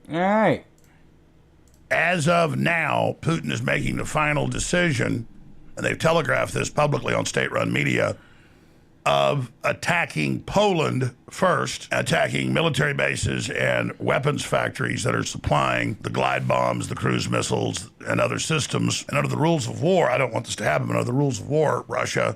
All right. As of now, Putin is making the final decision, and they've telegraphed this publicly on state-run media, of attacking Poland first, attacking military bases and weapons factories that are supplying the glide bombs, the cruise missiles, and other systems. And under the rules of war, I don't want this to happen, but under the rules of war, Russia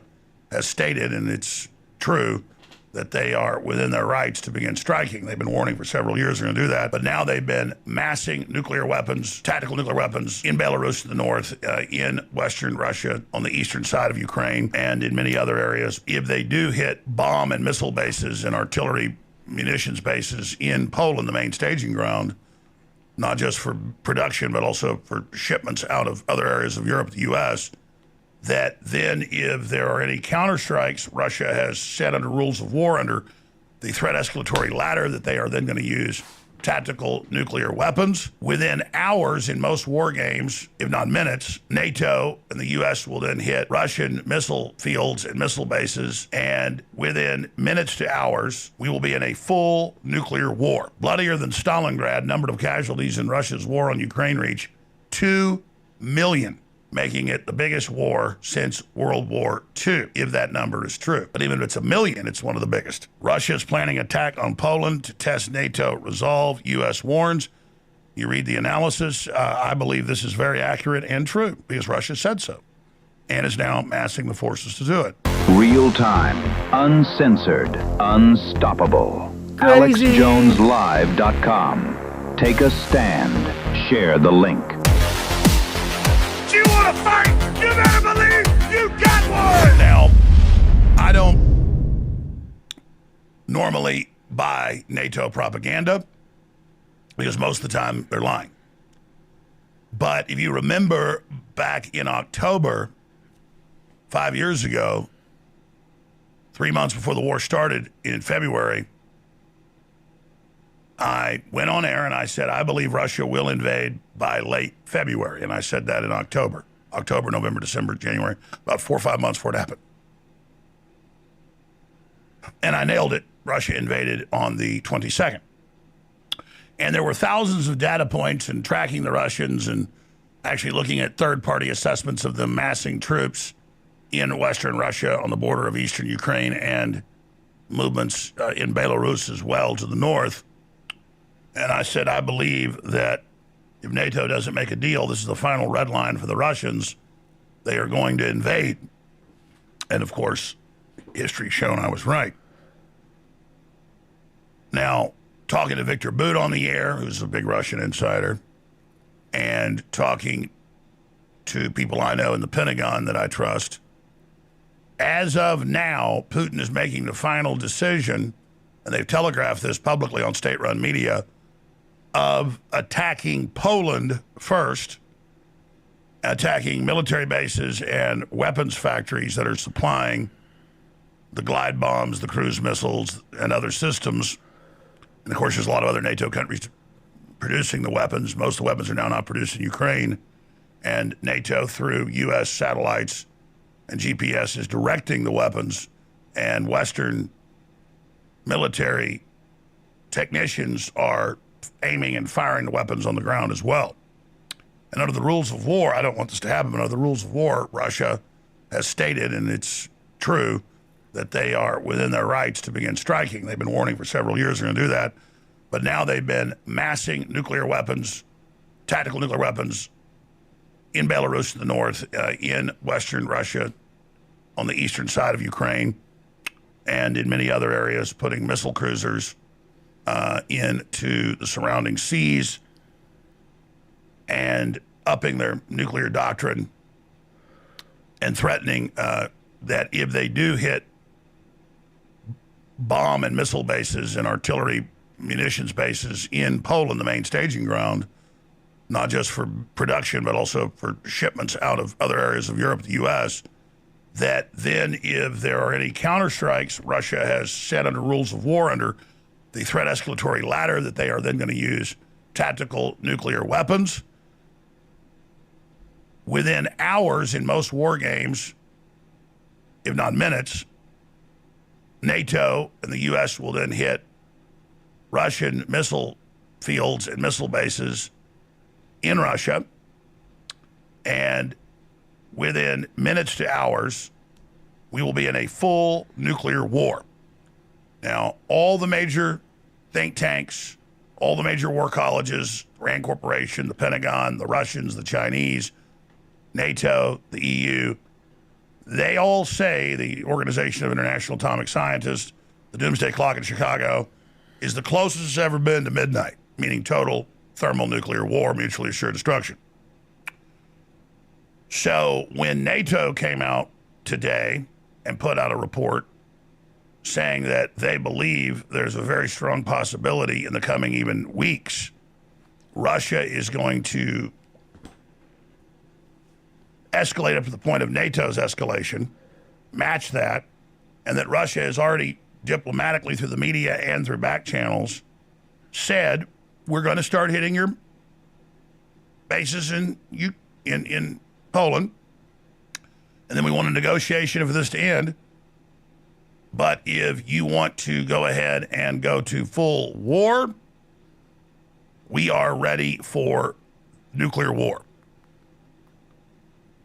has stated, and it's true, that they are within their rights to begin striking. They've been warning for several years they're going to do that, but now they've been massing nuclear weapons, tactical nuclear weapons, in Belarus to the north, in western Russia, on the eastern side of Ukraine, and in many other areas. If they do hit bomb and missile bases and artillery munitions bases in Poland, the main staging ground, not just for production, but also for shipments out of other areas of Europe, the U.S., that then if there are any counterstrikes, Russia has set under rules of war, under the threat escalatory ladder, that they are then going to use tactical nuclear weapons. Within hours in most war games, if not minutes, NATO and the U.S. will then hit Russian missile fields and missile bases, and within minutes to hours, we will be in a full nuclear war. Bloodier than Stalingrad, number of casualties in Russia's war on Ukraine reach 2 million. Making it the biggest war since World War II, if that number is true. But even if it's 1 million, it's one of the biggest. Russia is planning attack on Poland to test NATO resolve, U.S. warns. You read the analysis. I believe this is very accurate and true because Russia said so and is now massing the forces to do it. Real time, uncensored, unstoppable. Crazy. AlexJonesLive.com. Take a stand. Share the link. You want to fight? You better believe you got one! Now, I don't normally buy NATO propaganda because most of the time they're lying. But if you remember back in October, 5 years ago, 3 months before the war started in February, I went on air and I said, I believe Russia will invade by late February. And I said that in October, November, December, January, about 4 or 5 months before it happened. And I nailed it. Russia invaded on the 22nd. And there were thousands of data points and tracking the Russians and actually looking at third-party assessments of them massing troops in western Russia on the border of eastern Ukraine and movements in Belarus as well to the north. And I said, I believe that if NATO doesn't make a deal, this is the final red line for the Russians. They are going to invade. And of course, history's shown I was right. Now, talking to Victor Boot on the air, who's a big Russian insider, and talking to people I know in the Pentagon that I trust, as of now, Putin is making the final decision, and they've telegraphed this publicly on state-run media, of attacking Poland first, attacking military bases and weapons factories that are supplying the glide bombs, the cruise missiles, and other systems. And of course, there's a lot of other NATO countries producing the weapons. Most of the weapons are now not produced in Ukraine. And NATO, through U.S. satellites and GPS, is directing the weapons, and Western military technicians are aiming and firing the weapons on the ground as well. And under the rules of war, I don't want this to happen, but under the rules of war, Russia has stated, and it's true, that they are within their rights to begin striking. They've been warning for several years they're going to do that. But now they've been massing nuclear weapons, tactical nuclear weapons, in Belarus to the north, in western Russia, on the eastern side of Ukraine, and in many other areas, putting missile cruisers into the surrounding seas and upping their nuclear doctrine and threatening that if they do hit bomb and missile bases and artillery munitions bases in Poland, the main staging ground, not just for production, but also for shipments out of other areas of Europe, the U.S., that then if there are any counterstrikes, Russia has set under rules of war, under the threat escalatory ladder, that they are then going to use tactical nuclear weapons. Within hours in most war games, if not minutes, NATO and the U.S. will then hit Russian missile fields and missile bases in Russia. And within minutes to hours, we will be in a full nuclear war. Now, all the major think tanks, all the major war colleges, RAND Corporation, the Pentagon, the Russians, the Chinese, NATO, the EU, they all say the Organization of International Atomic Scientists, the Doomsday Clock in Chicago, is the closest it's ever been to midnight, meaning total thermonuclear war, mutually assured destruction. So when NATO came out today and put out a report saying that they believe there's a very strong possibility in the coming even weeks, Russia is going to escalate up to the point of NATO's escalation, match that, and that Russia has already diplomatically through the media and through back channels said, we're going to start hitting your bases in Poland, and then we want a negotiation for this to end. But if you want to go ahead and go to full war, we are ready for nuclear war.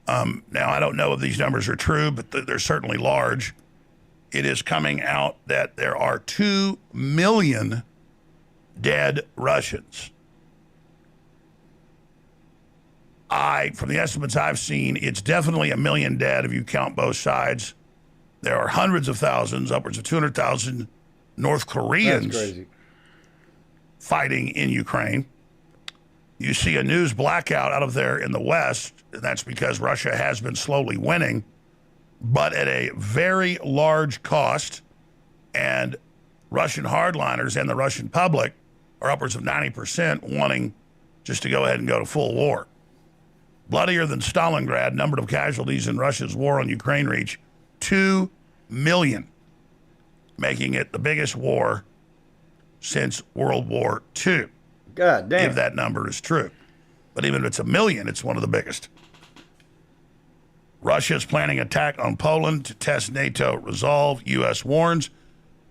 Now, I don't know if these numbers are true, but they're certainly large. It is coming out that there are 2 million dead Russians. From the estimates I've seen, it's definitely 1 million dead if you count both sides. There are hundreds of thousands, upwards of 200,000 North Koreans fighting in Ukraine. You see a news blackout out of there in the West, and that's because Russia has been slowly winning, but at a very large cost. And Russian hardliners and the Russian public are upwards of 90% wanting just to go ahead and go to full war. Bloodier than Stalingrad, number of casualties in Russia's war on Ukraine reach 2 million, making it the biggest war since World War II. God damn. If that number is true. But even if it's 1 million, it's one of the biggest. Russia is planning attack on Poland to test NATO resolve, U.S. warns.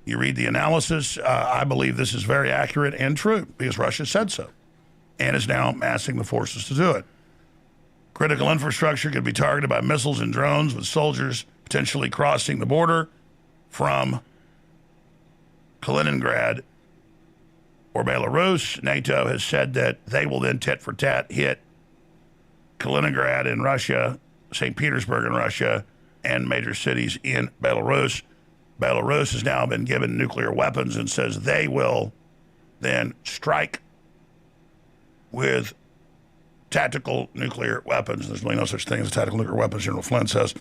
You read the analysis. I believe this is very accurate and true because Russia said so and is now massing the forces to do it. Critical infrastructure could be targeted by missiles and drones, with soldiers potentially crossing the border from Kaliningrad or Belarus. NATO has said that they will then tit for tat hit Kaliningrad in Russia, St. Petersburg in Russia, and major cities in Belarus. Belarus has now been given nuclear weapons and says they will then strike with tactical nuclear weapons. There's really no such thing as tactical nuclear weapons, General Flynn says.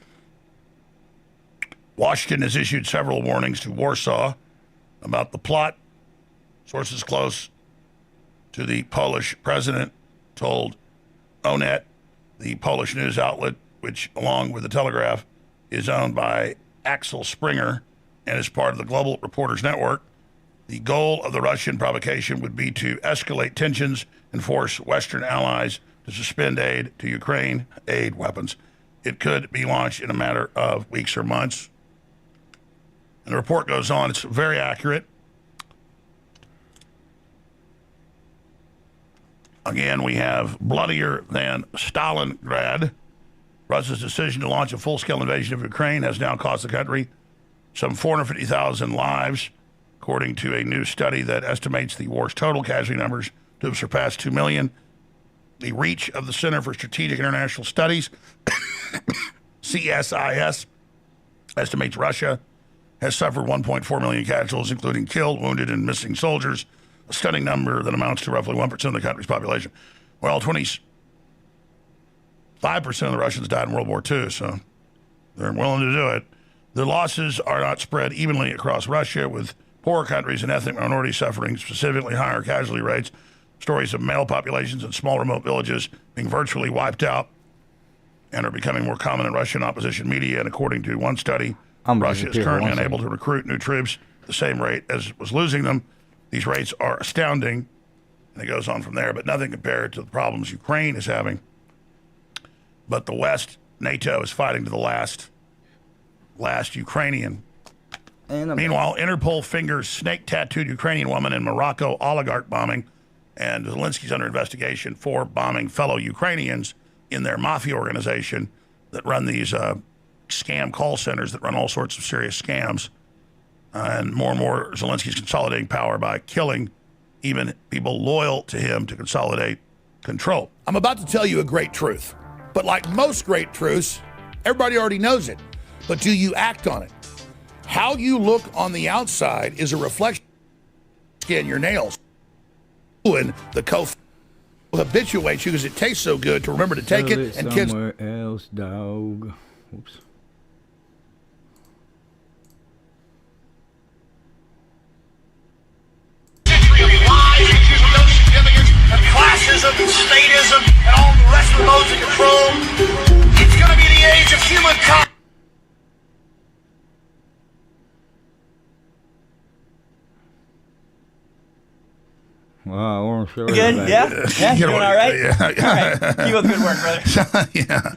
Washington has issued several warnings to Warsaw about the plot. Sources close to the Polish president told Onet, the Polish news outlet, which, along with the Telegraph, is owned by Axel Springer and is part of the Global Reporters Network. The goal of the Russian provocation would be to escalate tensions and force Western allies to suspend aid to Ukraine, aid weapons. It could be launched in a matter of weeks or months. And the report goes on. It's very accurate. Again, we have bloodier than Stalingrad. Russia's decision to launch a full-scale invasion of Ukraine has now cost the country some 450,000 lives, according to a new study that estimates the war's total casualty numbers to have surpassed 2 million. The reach of the Center for Strategic International Studies, CSIS, estimates Russia has suffered 1.4 million casualties, including killed, wounded, and missing soldiers, a stunning number that amounts to roughly 1% of the country's population. Well, 25% of the Russians died in World War II, so they're willing to do it. The losses are not spread evenly across Russia, with poorer countries and ethnic minorities suffering specifically higher casualty rates. Stories of male populations in small remote villages being virtually wiped out and are becoming more common in Russian opposition media. And according to one study, Russia is currently unable to recruit new troops at the same rate as it was losing them. These rates are astounding, and it goes on from there, but nothing compared to the problems Ukraine is having. But the West, NATO, is fighting to the last Ukrainian. Meanwhile, Interpol fingers snake-tattooed Ukrainian woman in Morocco oligarch bombing. And Zelensky's under investigation for bombing fellow Ukrainians in their mafia organization that run these scam call centers that run all sorts of serious scams. And more, Zelensky's consolidating power by killing even people loyal to him to consolidate control. I'm about to tell you a great truth, but like most great truths, everybody already knows it. But do you act on it? How you look on the outside is a reflection of your skin, your nails. And the coat habituates you because it tastes so good to remember to take it. And kids. Somewhere else, dog. Oops. Classism and statism and all the rest of the modes of control. It's going to be the age of humankind. Wow, orange shirt. Good? Yeah? Yeah? Doing all right? Yeah. All right. Keep up the good work, brother. Yeah.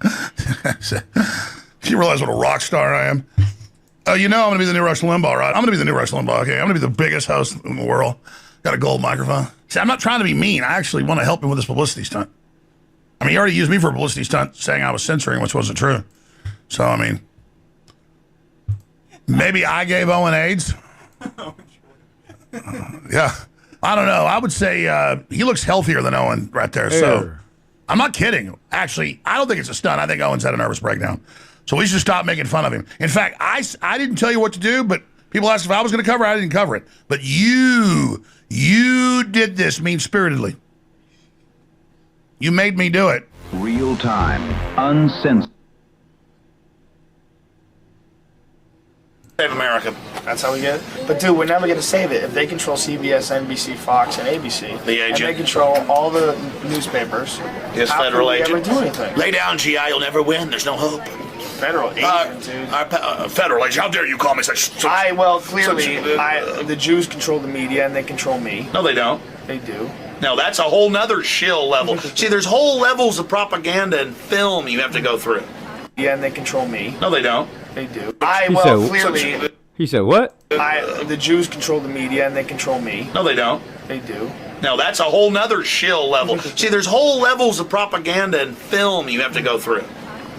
Do you realize what a rock star I am? Oh, you know I'm going to be the new Rush Limbaugh, right? I'm going to be the new Rush Limbaugh. Okay, I'm going to be the biggest host in the world. Got a gold microphone. See, I'm not trying to be mean. I actually want to help him with this publicity stunt. I mean, he already used me for a publicity stunt saying I was censoring, which wasn't true. So, I mean, maybe I gave Owen AIDS. Yeah. I don't know. I would say he looks healthier than Owen right there. So I'm not kidding. Actually, I don't think it's a stunt. I think Owen's had a nervous breakdown. So we should stop making fun of him. In fact, I didn't tell you what to do, but people asked if I was going to cover it. I didn't cover it. But you did this mean-spiritedly. You made me do it. Real time, uncensored. Save America. That's how we get it. But dude, we're never gonna save it if they control CBS, NBC, Fox, and ABC. The agent. And they control all the newspapers. His federal agent. Never do anything. Lay down, GI. You'll never win. There's no hope. Federal agent, dude. Federal agent. How dare you call me such? Clearly, the Jews control the media and they control me. No, they don't. They do. No, that's a whole nother shill level. See, there's whole levels of propaganda and film you have to go through. Yeah, and they control me. No, they don't. They do. Clearly. He said what? The Jews control the media and they control me. No, they don't. They do. No, that's a whole nother shill level. See, there's whole levels of propaganda and film you have to go through.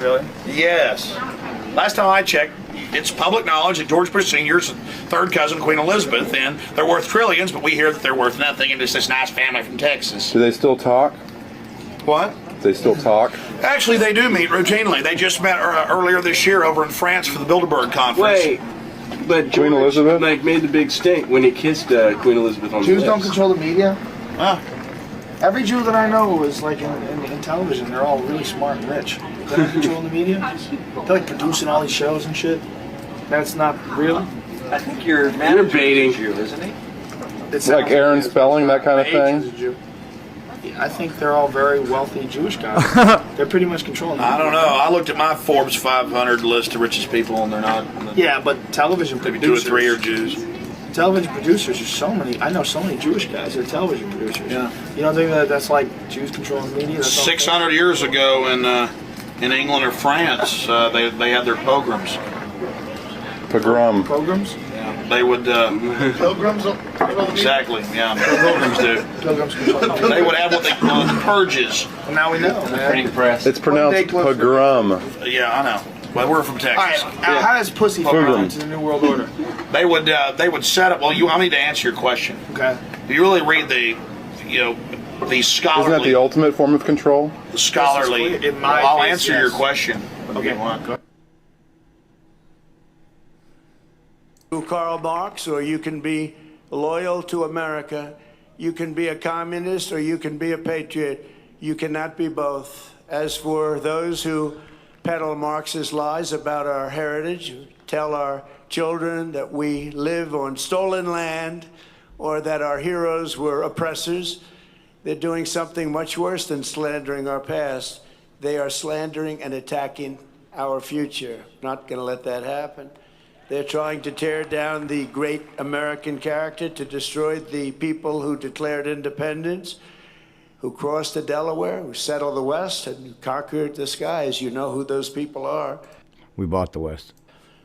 Really? Yes. Last time I checked, it's public knowledge that George Bush Sr.'s third cousin, Queen Elizabeth, and they're worth trillions, but we hear that they're worth nothing, and it's this nice family from Texas. Do they still talk? What? They still talk? Actually, they do meet routinely. They just met earlier this year over in France for the Bilderberg conference. Wait, but Queen Elizabeth made the big stink when he kissed Queen Elizabeth on the lips. Jews don't control the media? Every Jew that I know is like in television. They're all really smart and rich. They don't control the media? They're like producing all these shows and shit. That's not real? I think your manager's a Jew, isn't he? It's like Aaron Spelling, that kind of thing? I think they're all very wealthy Jewish guys. They're pretty much controlling. I don't know. I looked at my Forbes 500 list of richest people, and they're not. Yeah, but television producers. Maybe 2 or 3 are Jews. Television producers are so many. I know so many Jewish guys that are television producers. Yeah. You don't think that's like Jews controlling media? That's 600 years ago in England or France, they had their pogroms. Pogrom. Pogroms? They would, Pilgrims? Exactly, yeah. Pilgrims do. Pilgrims control. They would have what they call purges. Well, now we know. Pretty impressed. It's pronounced pogrom. Yeah, I know. Well, we're from Texas. All right, how does pussy fit into the New World Order? They would set up. Well, I need to answer your question. Okay. If you really read the scholarly. Isn't that the ultimate form of control? The scholarly. I'll answer your question. Okay. Go ahead. Karl Marx, or you can be loyal to America. You can be a communist or you can be a patriot. You cannot be both. As for those who peddle Marxist lies about our heritage, tell our children that we live on stolen land or that our heroes were oppressors, they're doing something much worse than slandering our past. They are slandering and attacking our future. Not going to let that happen. They're trying to tear down the great American character, to destroy the people who declared independence, who crossed the Delaware, who settled the West, and who conquered the skies. You know who those people are. We bought the West.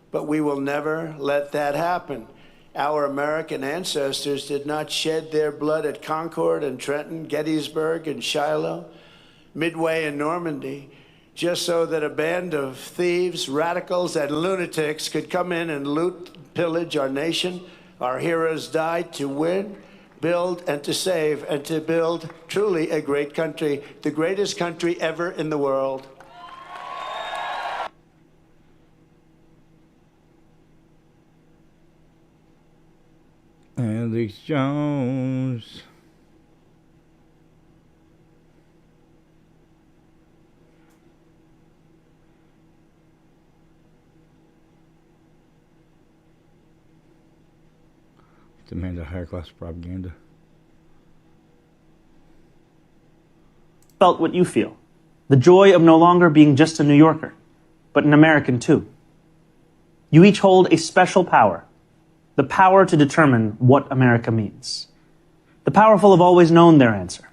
But we will never let that happen. Our American ancestors did not shed their blood at Concord and Trenton, Gettysburg and Shiloh, Midway and Normandy, just so that a band of thieves, radicals, and lunatics could come in and loot, pillage our nation. Our heroes died to win, build, and to save, and to build truly a great country, the greatest country ever in the world. Alex Jones. Demand a higher class propaganda. Felt what you feel. The joy of no longer being just a New Yorker, but an American too. You each hold a special power. The power to determine what America means. The powerful have always known their answer.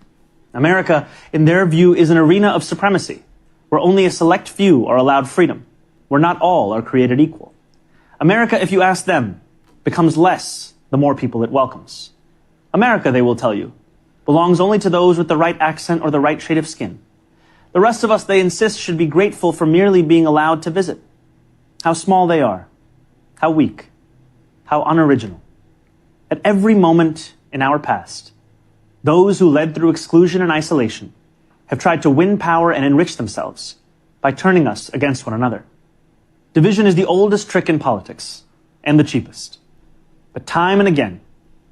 America, in their view, is an arena of supremacy, where only a select few are allowed freedom, where not all are created equal. America, if you ask them, becomes less the more people it welcomes. America, they will tell you, belongs only to those with the right accent or the right shade of skin. The rest of us, they insist, should be grateful for merely being allowed to visit. How small they are, how weak, how unoriginal. At every moment in our past, those who led through exclusion and isolation have tried to win power and enrich themselves by turning us against one another. Division is the oldest trick in politics and the cheapest. But time and again,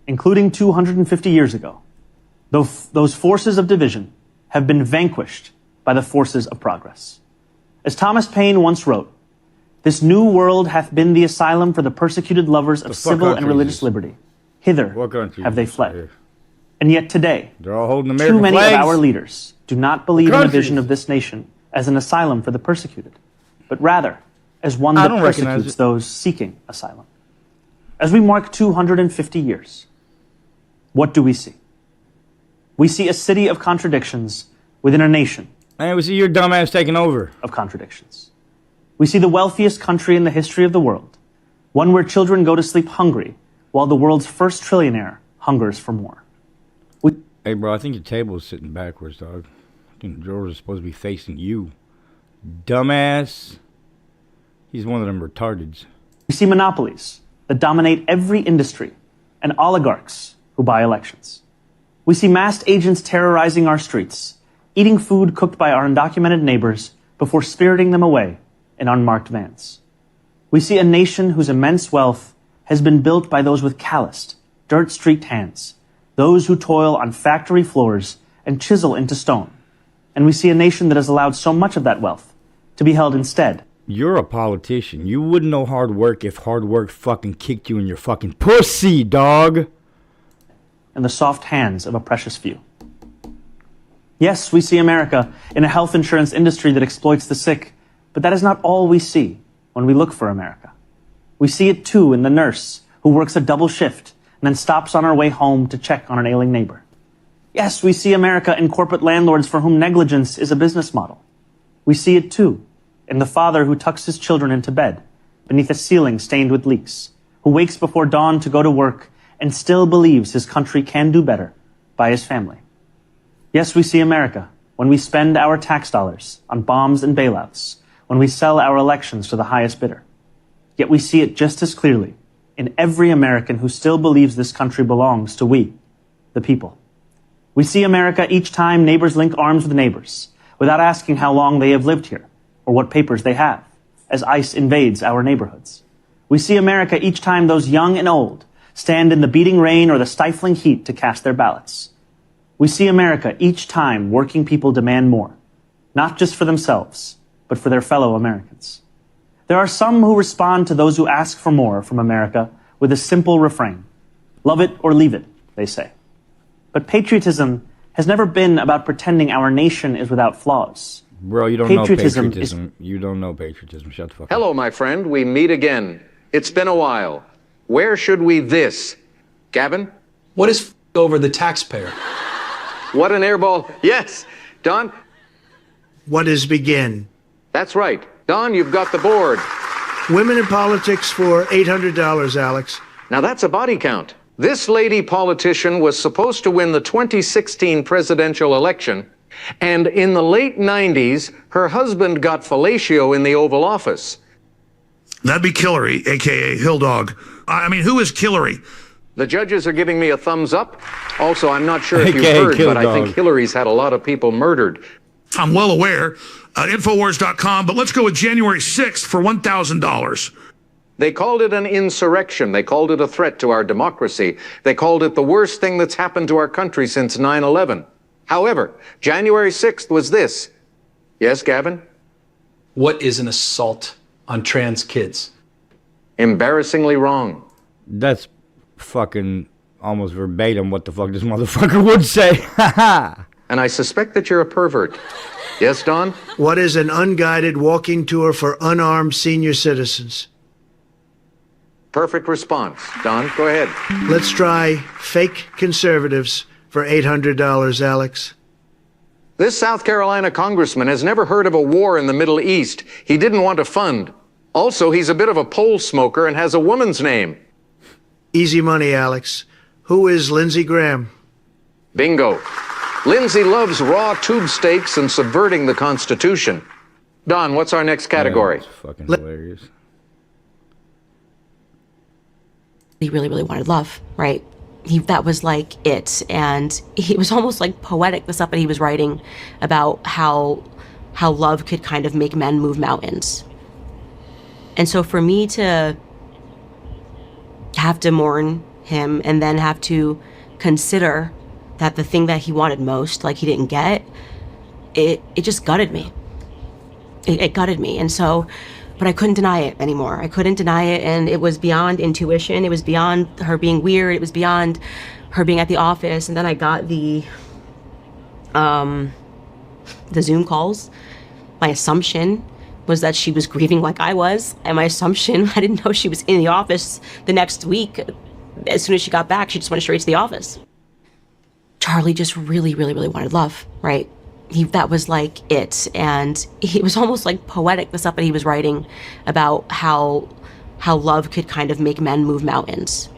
including 250 years ago, those forces of division have been vanquished by the forces of progress. As Thomas Paine once wrote, "This new world hath been the asylum for the persecuted lovers of civil and religious liberty. Hither have they fled." And yet today, they're all holding American too many flags. of our leaders do not believe in the vision of this nation as an asylum for the persecuted, but rather as one that persecutes those seeking asylum. As we mark 250 years, what do we see? We see a city of contradictions within a nation. And we see your dumbass taking over. Of contradictions. We see the wealthiest country in the history of the world, one where children go to sleep hungry, while the world's first trillionaire hungers for more. Hey, bro, I think your table is sitting backwards, dog. I think the drawers are supposed to be facing you. Dumbass. He's one of them retardeds. We see monopolies that dominate every industry and oligarchs who buy elections. We see masked agents terrorizing our streets, eating food cooked by our undocumented neighbors before spiriting them away in unmarked vans. We see a nation whose immense wealth has been built by those with calloused, dirt-streaked hands, those who toil on factory floors and chisel into stone. And we see a nation that has allowed so much of that wealth to be held instead. You're a politician. You wouldn't know hard work if hard work fucking kicked you in your fucking pussy, dog. In the soft hands of a precious few. Yes, we see America in a health insurance industry that exploits the sick, but that is not all we see when we look for America. We see it too in the nurse who works a double shift and then stops on her way home to check on an ailing neighbor. Yes, we see America in corporate landlords for whom negligence is a business model. We see it too in the father who tucks his children into bed beneath a ceiling stained with leaks, who wakes before dawn to go to work and still believes his country can do better by his family. Yes, we see America when we spend our tax dollars on bombs and bailouts, when we sell our elections to the highest bidder. Yet we see it just as clearly in every American who still believes this country belongs to we, the people. We see America each time neighbors link arms with neighbors, without asking how long they have lived here or what papers they have, as ICE invades our neighborhoods. We see America each time those young and old stand in the beating rain or the stifling heat to cast their ballots. We see America each time working people demand more, not just for themselves, but for their fellow Americans. There are some who respond to those who ask for more from America with a simple refrain. Love it or leave it, they say. But patriotism has never been about pretending our nation is without flaws. Bro, you don't know patriotism. You don't know patriotism. Shut the fuck up. Hello, my friend. We meet again. It's been a while. Where should we this? Gavin? What is over the taxpayer? What an airball. Yes. Don? What is begin? That's right. Don, you've got the board. Women in politics for $800, Alex. Now that's a body count. This lady politician was supposed to win the 2016 presidential election, and in the late 90s, her husband got fellatio in the Oval Office. That'd be Hillary, a.k.a. Hill Dog. I mean, who is Hillary? The judges are giving me a thumbs up. Also, I'm not sure if you've AKA heard, Kill but I think Dog. Hillary's had a lot of people murdered. I'm well aware. Infowars.com, but let's go with January 6th for $1,000. They called it an insurrection. They called it a threat to our democracy. They called it the worst thing that's happened to our country since 9/11. However, January 6th was this. Yes, Gavin? What is an assault on trans kids? Embarrassingly wrong. That's fucking almost verbatim what the fuck this motherfucker would say. And I suspect that you're a pervert. Yes, Don? What is an unguided walking tour for unarmed senior citizens? Perfect response. Don, go ahead. Let's try fake conservatives for $800, Alex. This South Carolina congressman has never heard of a war in the Middle East. He didn't want to fund. Also, he's a bit of a pole smoker and has a woman's name. Easy money, Alex. Who is Lindsey Graham? Bingo. Lindsay loves raw tube steaks and subverting the Constitution. Don, what's our next category? That's fucking hilarious. He really, really wanted love, right? That was like it. And it was almost like poetic, the stuff that he was writing about how love could kind of make men move mountains. And so for me to have to mourn him and then have to consider that the thing that he wanted most, like he didn't get, it just gutted me. It gutted me. And so, but I couldn't deny it anymore. I couldn't deny it, and it was beyond intuition. It was beyond her being weird. It was beyond her being at the office. And then I got the Zoom calls. My assumption was that she was grieving like I was. And my assumption, I didn't know she was in the office the next week. As soon as she got back, she just went straight to the office. Charlie just really, really, really wanted love, right? That was like it. And it was almost like poetic, the stuff that he was writing about how love could kind of make men move mountains.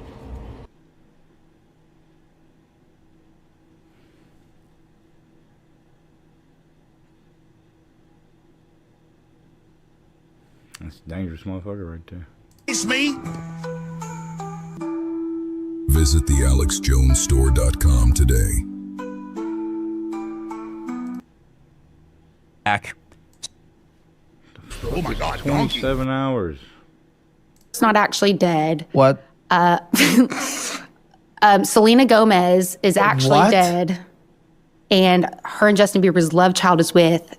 That's a dangerous motherfucker right there. It's me. Visit thealexjonesstore.com today. Back. Oh my God, 27 hours. It's not actually dead. What? Selena Gomez is actually What? dead. And her and Justin Bieber's love child is with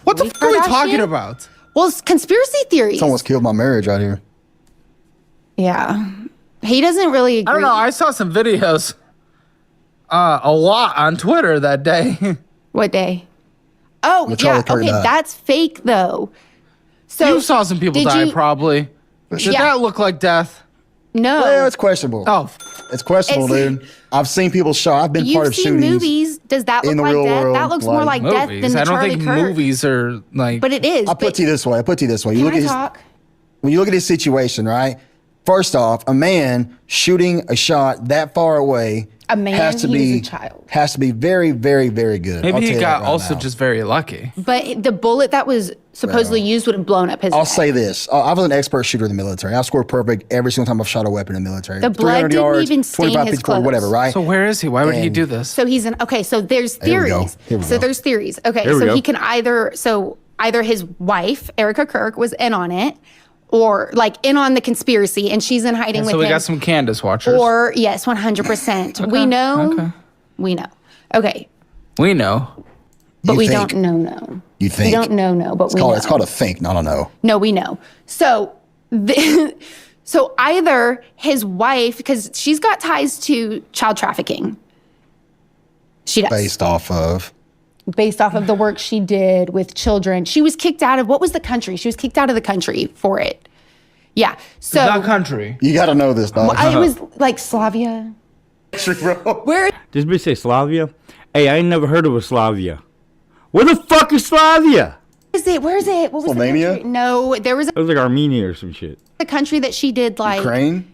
What the Khloe fuck are we Kardashian? talking about? Well, it's conspiracy theories. Someone's killed my marriage out here. Yeah. He doesn't really agree. I don't know. I saw some videos a lot on Twitter that day. What day? Oh, The Charlie yeah. Kirk Okay, died. that's fake though. So You saw some people did die, you- probably. Did Yeah. that look like death? No. Well, it's questionable. Oh, It's questionable, dude. I've seen people shot. I've been part You've of seen shootings. movies. Does that in look the like real death? world, That looks more like like death than movies. the I don't Charlie think Kirk. movies are like. But it is. I'll put it to you this way. I'll put it to you this way. Can I his, talk? when you look at this situation, right? First off, a man shooting a shot that far away A man, has to he be was a child. has to be very, very, very good. I'll Maybe tell he you got that right also now. just very lucky. But the bullet that was supposedly used would have blown up his I'll head. say this. I was an expert shooter in the military. I scored perfect every single time I've shot a weapon in the military. The blood 300 didn't yards, even stain 25 his feet forward, clothes. whatever, right? So where is he? Why would he And- do this? So he's an okay. So there's Here we go. theories. Here we So go. there's theories. Okay, Here we so go. he can either his wife Erica Kirk was in on it, or like in on the conspiracy, and she's in hiding And with so we him. got some Candace watchers. Or yes, 100%. We know. Okay. We know. Okay, We know. but You we think. don't know. No. You We think. don't know. No, but It's we called, know. it's called a think, not a know. No, we know. So, so either his wife, because she's got ties to child trafficking. She does. Based off of. Based off of the work she did with children. She was kicked out of, what was the country? She was kicked out of the country for it. Yeah. So That country. You got to know this, dog. it was like Slavia. Where This bitch say Slavia? Hey, I ain't never heard of a Slavia. Where the fuck is Slavia? is is it? Where is it? What was Slovenia? the country? No, there was It was like Armenia or some shit. a country that she did like Ukraine?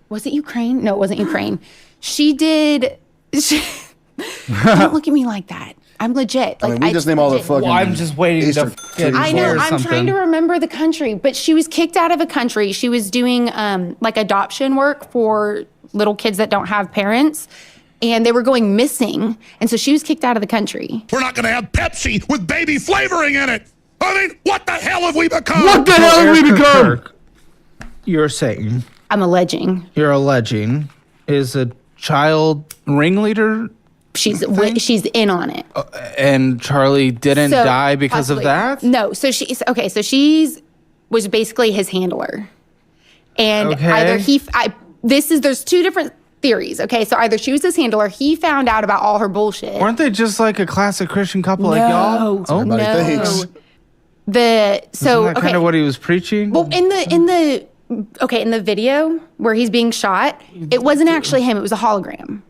Was it Ukraine? No, it wasn't Ukraine. She did. Don't look at me like that. I'm legit. I mean, we just name all the fucking. Well, I'm just waiting to. I know. I'm trying to remember the country, but she was kicked out of a country. She was doing like adoption work for little kids that don't have parents, and they were going missing, and so she was kicked out of the country. We're not going to have Pepsi with baby flavoring in it. I mean, what the hell have we become? What the hell have we become? You're saying. I'm alleging. You're alleging is a child ringleader. She's in on it. And Charlie didn't So, die because possibly. of that? No. So she's okay. So was basically his handler, and Okay. either there's two different theories. Okay, so either she was his handler, he found out about all her bullshit. Weren't they just like a classic Christian couple like y'all? Oh, no. thanks. So Isn't that kind of what he was preaching? Well, in the video where he's being shot, it wasn't actually him. It was a hologram.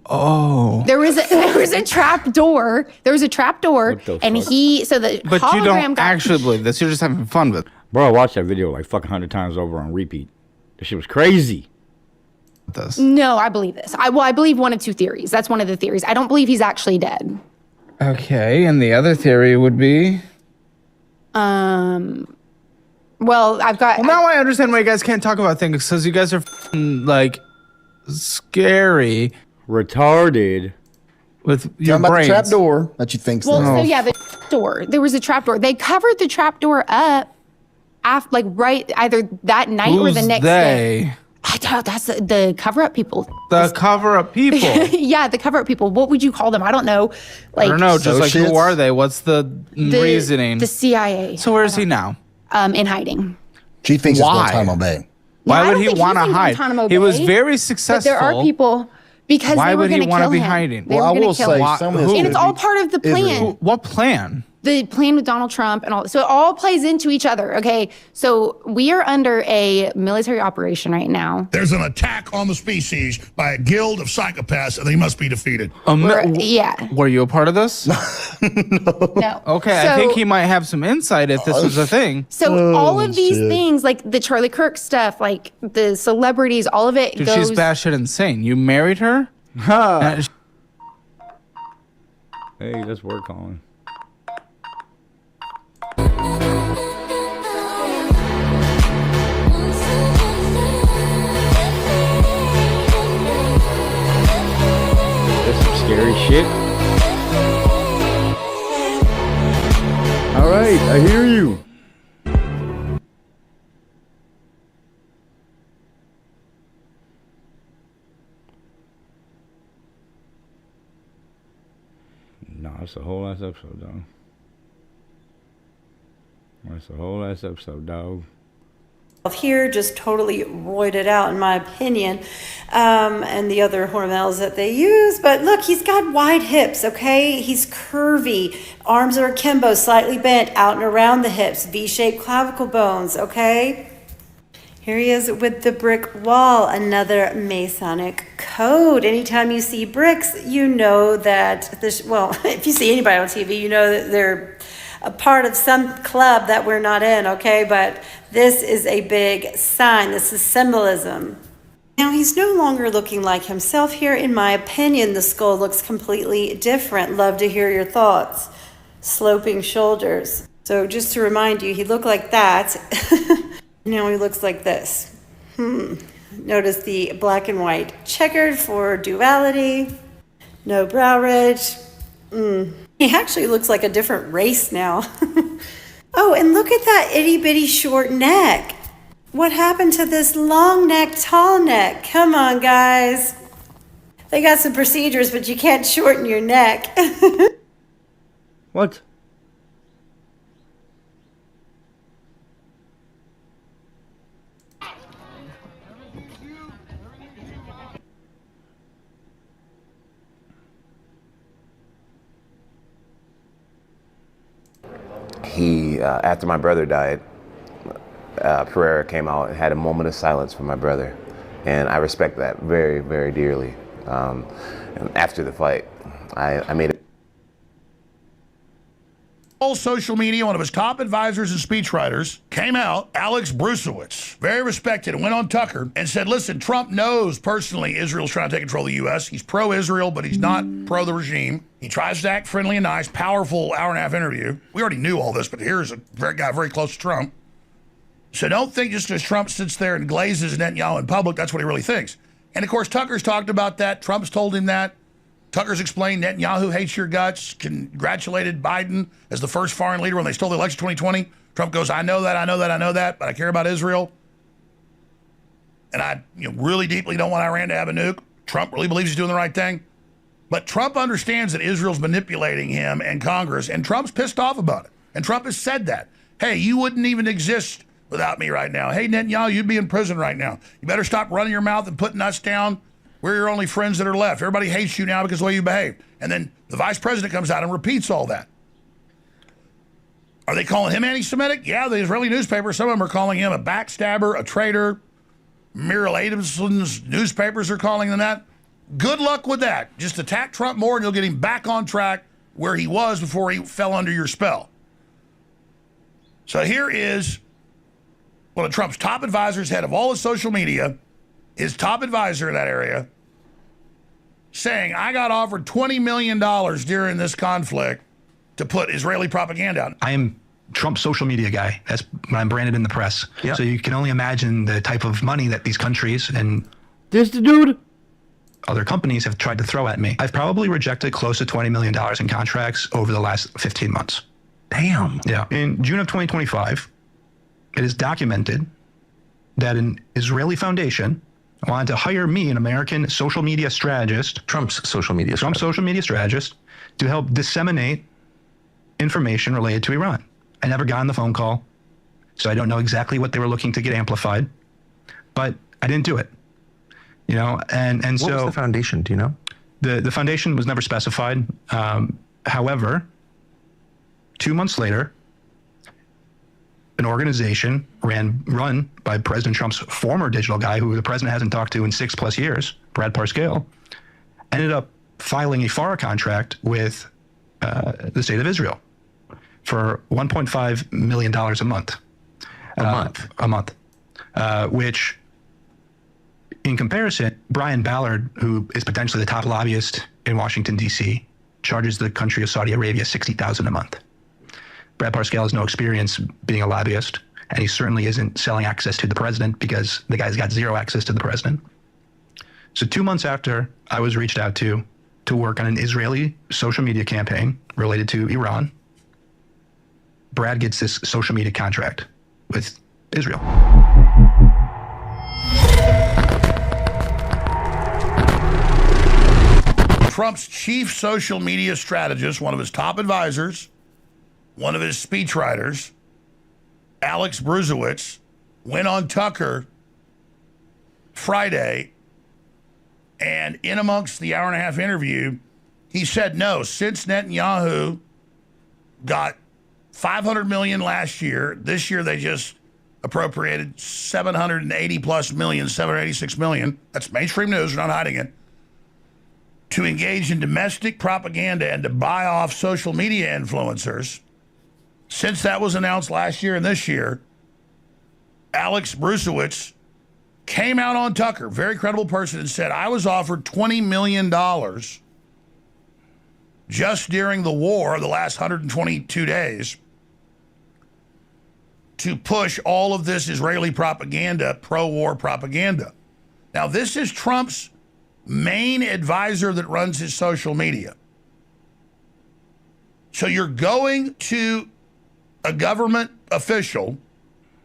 Oh. There was a trap door. There was a trap door, and fuck? the But hologram you don't got actually believe this. You're just having fun with it. Bro, I watched that video like fucking 100 times over on repeat. That shit was crazy. No, I believe this. I believe one of two theories. That's one of the theories. I don't believe he's actually dead. Okay, and the other theory would be? Well, I've got. Well, now I understand why you guys can't talk about things, because you guys are like scary. Retarded. With your about brains. the trap door that you think's Well, there. so yeah, the door. There was a trap door. They covered the trap door up, right either that night or the Who's next day. I don't. That's the cover-up people. The cover-up people. Yeah, the cover-up people. What would you call them? I don't know. Like I don't know. Just like, who are they? What's the reasoning? The CIA. So where is he now? In hiding. She thinks Why? it's Guantanamo Bay. Why I would don't he think want to he's in hide? Guantanamo He was Bay, very successful. But there are people because Why they were would he going to want to kill be him. hiding? They were going to kill him. And it's all Who? part of the plan. What plan? The plan with Donald Trump and all. So it all plays into each other. Okay. So we are under a military operation right now. There's an attack on the species by a guild of psychopaths, and they must be defeated. Yeah. Were you a part of this? No. Okay, I So- think he might have some insight if this was a thing. So all of these things, like the Charlie Kirk stuff, like the celebrities, all of it Dude, goes. she's batshit insane. You married her? Uh, Hey, that's work calling. That's some scary shit. All right, I hear you. No, it's a whole ass episode, dog. That's a whole ass episode, dog. Here just totally roided out in my opinion, and the other hormones that they use. But look, he's got wide hips, okay? He's curvy, arms are akimbo, slightly bent out and around the hips, V-shaped clavicle bones, okay? Here he is with the brick wall, another Masonic code. Anytime you see bricks, you know that this, well, if you see anybody on TV, you know that they're a part of some club that we're not in, okay? But this is a big sign. This is symbolism. Now, he's no longer looking like himself here. In my opinion, the skull looks completely different. Love to hear your thoughts. Sloping shoulders. So just to remind you, he looked like that. Now he looks like this. Notice the black and white checkered for duality. No brow ridge. He actually looks like a different race now. Oh, and look at that itty bitty short neck. What happened to this long neck, tall neck? Come on, guys. They got some procedures, but you can't shorten your neck. What? He, after my brother died, Pereira came out and had a moment of silence for my brother. And I respect that very, very dearly. And after the fight, I made it. All social media, one of his top advisors and speechwriters came out, Alex Brusewitz, very respected, and went on Tucker and said, listen, Trump knows personally Israel's trying to take control of the U.S. He's pro-Israel, but he's not pro the regime. He tries to act friendly and nice, powerful hour-and-a-half interview. We already knew all this, but here's a guy very close to Trump. So don't think just because Trump sits there and glazes Netanyahu in public, that's what he really thinks. And of course, Tucker's talked about that. Trump's told him that. Tucker's explained Netanyahu hates your guts, congratulated Biden as the first foreign leader when they stole the election 2020. Trump goes, I know that, but I care about Israel. And I really deeply don't want Iran to have a nuke. Trump really believes he's doing the right thing. But Trump understands that Israel's manipulating him and Congress, and Trump's pissed off about it. And Trump has said that. Hey, you wouldn't even exist without me right now. Hey, Netanyahu, you'd be in prison right now. You better stop running your mouth and putting us down. We're your only friends that are left. Everybody hates you now because of the way you behave. And then the vice president comes out and repeats all that. Are they calling him anti-Semitic? Yeah, the Israeli newspapers, some of them are calling him a backstabber, a traitor. Muriel Adamson's newspapers are calling him that. Good luck with that. Just attack Trump more and you'll get him back on track where he was before he fell under your spell. So here is one of Trump's top advisors, head of all his social media, his top advisor in that area, saying, I got offered $20 million during this conflict to put Israeli propaganda out. I am Trump's social media guy. That's when I'm branded in the press. Yep. So you can only imagine the type of money that these countries and this the dude other companies have tried to throw at me. I've probably rejected close to $20 million in contracts over the last 15 months. Damn. Yeah. In June of 2025, it is documented that an Israeli foundation wanted to hire me, an American social media strategist, Trump's social media strategist, to help disseminate information related to Iran. I never got on the phone call, so I don't know exactly what they were looking to get amplified, but I didn't do it. And what so was the foundation? Do you know? The foundation was never specified. However, 2 months later, an organization run by President Trump's former digital guy, who the president hasn't talked to in 6+ years, Brad Parscale, ended up filing a FARA contract with the state of Israel for $1.5 million a month. A month. Which, in comparison, Brian Ballard, who is potentially the top lobbyist in Washington, D.C., charges the country of Saudi Arabia $60,000 a month. Brad Parscale has no experience being a lobbyist, and he certainly isn't selling access to the president because the guy's got zero access to the president. So 2 months after I was reached out to work on an Israeli social media campaign related to Iran, Brad gets this social media contract with Israel. Trump's chief social media strategist, one of his top advisors, one of his speechwriters, Alex Brusewitz, went on Tucker Friday, and in amongst the hour-and-a-half interview, he said, no, since Netanyahu got $500 million last year, this year they just appropriated $780+ million, $786 million. That's mainstream news, we're not hiding it. To engage in domestic propaganda and to buy off social media influencers. Since that was announced last year and this year, Alex Brusewitz came out on Tucker, very credible person, and said, I was offered $20 million just during the war, the last 122 days, to push all of this Israeli propaganda, pro-war propaganda. Now, this is Trump's main advisor that runs his social media. So you're going to a government official,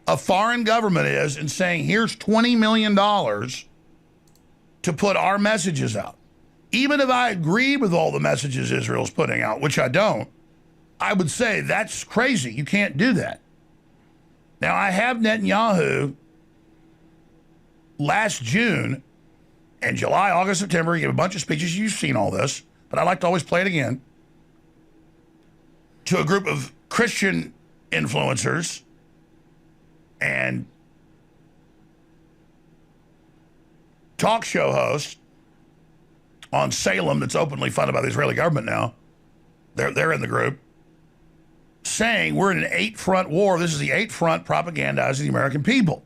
a foreign government is, and saying, here's $20 million to put our messages out. Even if I agree with all the messages Israel's putting out, which I don't, I would say that's crazy. You can't do that. Now, I have Netanyahu last June and July, August, September, he gave a bunch of speeches. You've seen all this, but I like to always play it again. To a group of Christian influencers and talk show hosts on Salem that's openly funded by the Israeli government now. They're in the group. saying we're in an 8-front war. This is the 8-front propagandizing the American people.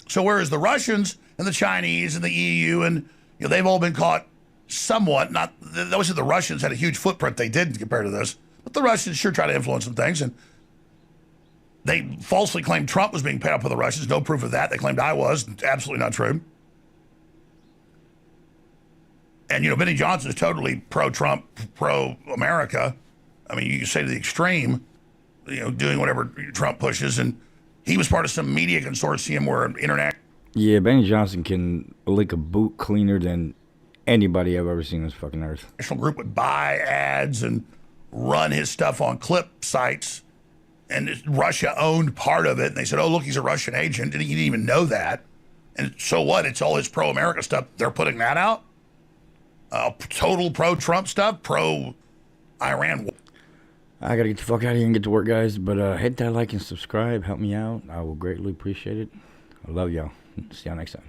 So whereas the Russians and the Chinese and the EU and they've all been caught somewhat, not obviously the Russians had a huge footprint they didn't compared to this, but the Russians sure try to influence some things, and they falsely claimed Trump was being paid up for the Russians. No proof of that. They claimed I was. Absolutely not true. And Benny Johnson is totally pro-Trump, pro-America. I mean, you can say to the extreme, doing whatever Trump pushes, and he was part of some media consortium where internet. Yeah, Benny Johnson can lick a boot cleaner than anybody I've ever seen on this fucking earth. National group would buy ads and run his stuff on clip sites, and Russia owned part of it. And they said, "Oh, look, he's a Russian agent," and he didn't even know that. And so what? It's all his pro-America stuff. They're putting that out. Total pro-Trump stuff, pro-Iran. I gotta get the fuck out of here and get to work, guys. But hit that like and subscribe. Help me out. I will greatly appreciate it. I love y'all. See y'all next time.